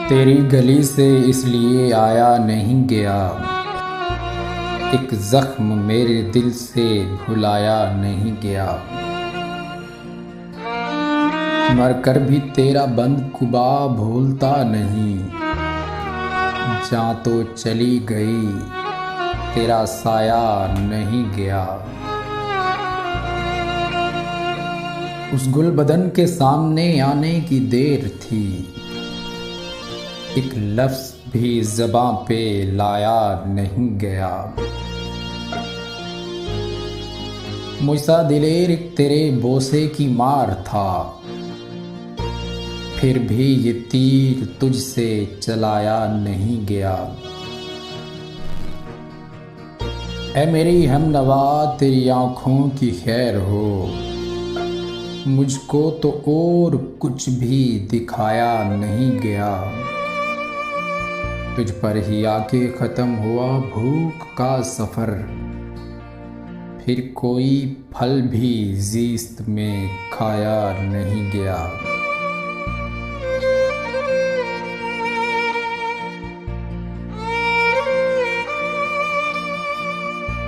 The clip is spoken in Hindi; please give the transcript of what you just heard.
तेरी गली से इसलिए आया नहीं गया, एक जख्म मेरे दिल से भुलाया नहीं गया। मरकर भी तेरा बंद कुबा भूलता नहीं, जहाँ तो चली गई तेरा साया नहीं गया। उस गुल बदन के सामने आने की देर थी, एक लफ्ज़ भी ज़बां पे लाया नहीं गया। मुझसा दिलेर एक तेरे बोसे की मार था, फिर भी ये तीर तुझसे चलाया नहीं गया। ऐ मेरी हमनवा तेरी आँखों की खैर हो, मुझको तो और कुछ भी दिखाया नहीं गया। तुझ पर ही आके ख़त्म हुआ भूख का सफ़र, फिर कोई फल भी ज़ीस्त में खाया नहीं गया।